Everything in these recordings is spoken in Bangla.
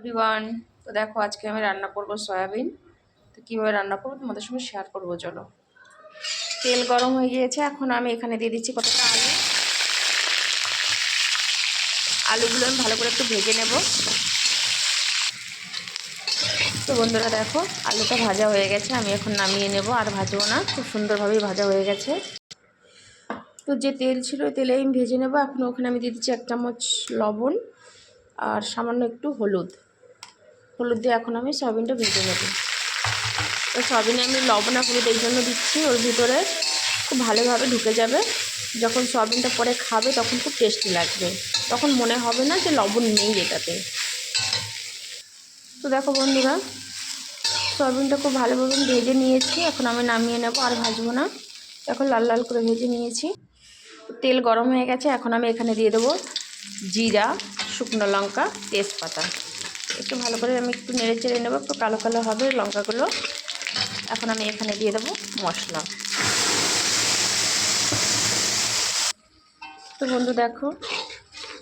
এভরিওয়ান। তো দেখো আজকে আমি রান্না করব সয়াবিন। তো কীভাবে রান্না করবো তোমাদের সঙ্গে শেয়ার করবো। চলো, তেল গরম হয়ে গিয়েছে, এখন আমি এখানে দিয়ে দিচ্ছি কতটা আলু। আলুগুলো আমি ভালো করে একটু ভেজে নেব। তো বন্ধুরা দেখো আলুটা ভাজা হয়ে গেছে, আমি এখন নামিয়ে নেব, আর ভাজবো না, খুব সুন্দরভাবেই ভাজা হয়ে গেছে। তো যে তেল ছিল ওই তেলে আমি ভেজে নেব। এখন ওখানে আমি দিয়ে দিচ্ছি 1 চামচ লবণ আর সামান্য একটু হলুদ দিয়ে এখন আমি সয়াবিনটা ভেজে নেব। তো সয়াবিনে আমি লবণ আর হলুদ এই জন্য দিচ্ছি, ওর ভিতরে খুব ভালোভাবে ঢুকে যাবে। যখন সয়াবিনটা পরে খাবে তখন খুব টেস্টি লাগবে, তখন মনে হবে না যে লবণ নেই এটাতে। তো দেখো বন্ধুরা সয়াবিনটা খুব ভালোভাবে ভেজে নিয়েছি, এখন আমি নামিয়ে নেব, আর ভাজবো না। এখন লাল লাল করে ভেজে নিয়েছি। তেল গরম হয়ে গেছে, এখন আমি এখানে দিয়ে দেবো জিরা, শুকনো লঙ্কা, তেজপাতা। একটু ভালো করে আমি একটু নেড়ে চেড়ে নেবো, একটু কালো কালো হবে লঙ্কাগুলো। এখন আমি এখানে দিয়ে দেবো মশলা। তো বন্ধু দেখো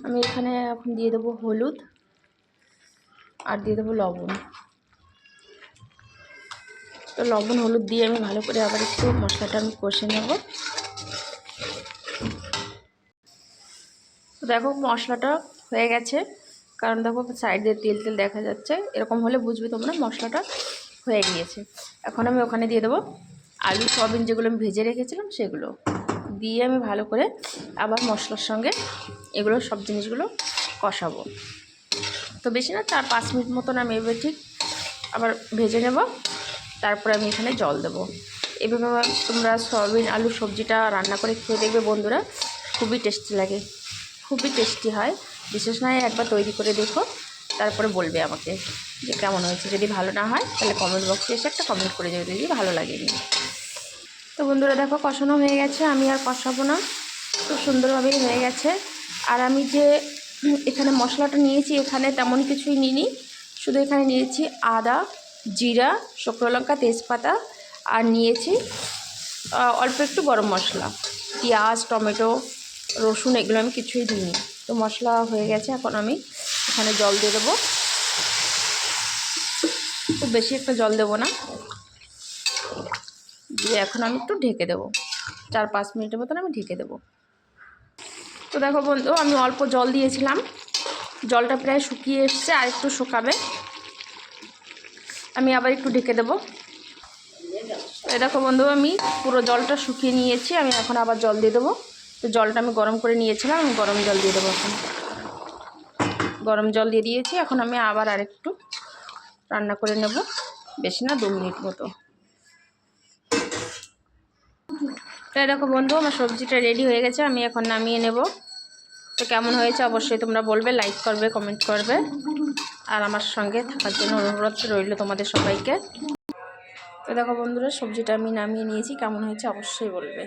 আমি এখানে এখন দিয়ে দেবো হলুদ আর দিয়ে দেবো লবণ। তো লবণ হলুদ দিয়ে আমি ভালো করে আবার একটু মশলাটা আমি কষে নেব। তো দেখো মশলাটা হয়ে গেছে, কারণ দেখো সাইড দিয়ে তেল তেল দেখা যাচ্ছে, এরকম হলে বুঝবে তোমরা মশলাটা হয়ে গিয়েছে। এখন আমি ওখানে দিয়ে দেবো আলু সয়াবিন যেগুলো আমি ভেজে রেখেছিলাম সেগুলো দিয়ে আমি ভালো করে আবার মশলার সঙ্গে এগুলো সব জিনিসগুলো কষাবো। তো বেশি না, 4-5 মিনিট মতন আমি এবার ঠিক আবার ভেজে নেব। তারপরে আমি এখানে জল দেবো। এভাবে তোমরা সয়াবিন আলু সবজিটা রান্না করে খেয়ে দেখবে বন্ধুরা, খুবই টেস্টি লাগে, খুবই টেস্টি হয়। বিশেষ নয় একবার তৈরি করে দেখো, তারপরে বলবে আমাকে যে কেমন হয়েছে। যদি ভালো না হয় তাহলে কমেন্ট বক্সে এসে একটা কমেন্ট করে দেবে যদি ভালো লাগেনি। তো বন্ধুরা দেখো কষানো হয়ে গেছে, আমি আর কষাবো না, খুব সুন্দরভাবেই হয়ে গেছে। আর আমি যে এখানে মশলাটা নিয়েছি এখানে তেমন কিছুই নিইনি, শুধু এখানে নিয়েছি আদা, জিরা, শুকনো লঙ্কা, তেজপাতা, আর নিয়েছি অল্প একটু গরম মশলা। পেঁয়াজ, টমেটো, রসুন এগুলো আমি কিছুই দিইনি। তো মশলা হয়ে গেছে, এখন আমি এখানে জল দিয়ে দেবো। খুব বেশি একটা জল দেবো না, দিয়ে এখন আমি একটু ঢেকে দেবো। 4-5 মিনিটের মতন আমি ঢেকে দেবো। তো দেখো বন্ধু আমি অল্প জল দিয়েছিলাম, জলটা প্রায় শুকিয়ে এসছে, আর একটু শুকাবে, আমি আবার একটু ঢেকে দেবো। এই দেখো বন্ধু আমি পুরো জলটা শুকিয়ে নিয়েছি, আমি এখন আবার জল দিয়ে দেবো। তো জলটা আমি গরম করে নিয়েছিলাম, আমি গরম জল দিয়ে দেবো। এখন গরম জল দিয়ে দিয়েছি, এখন আমি আবার আরেকটু রান্না করে নেব, বেশি না 2 মিনিট মতো। তাই দেখো বন্ধু আমার সবজিটা রেডি হয়ে গেছে, আমি এখন নামিয়ে নেব। তো কেমন হয়েছে অবশ্যই তোমরা বলবে, লাইক করবে, কমেন্ট করবে, আর আমার সঙ্গে থাকার জন্য অনুরোধ রইল তোমাদের সবাইকে। তো দেখো বন্ধুরা সবজিটা আমি নামিয়ে নিয়েছি, কেমন হয়েছে অবশ্যই বলবে।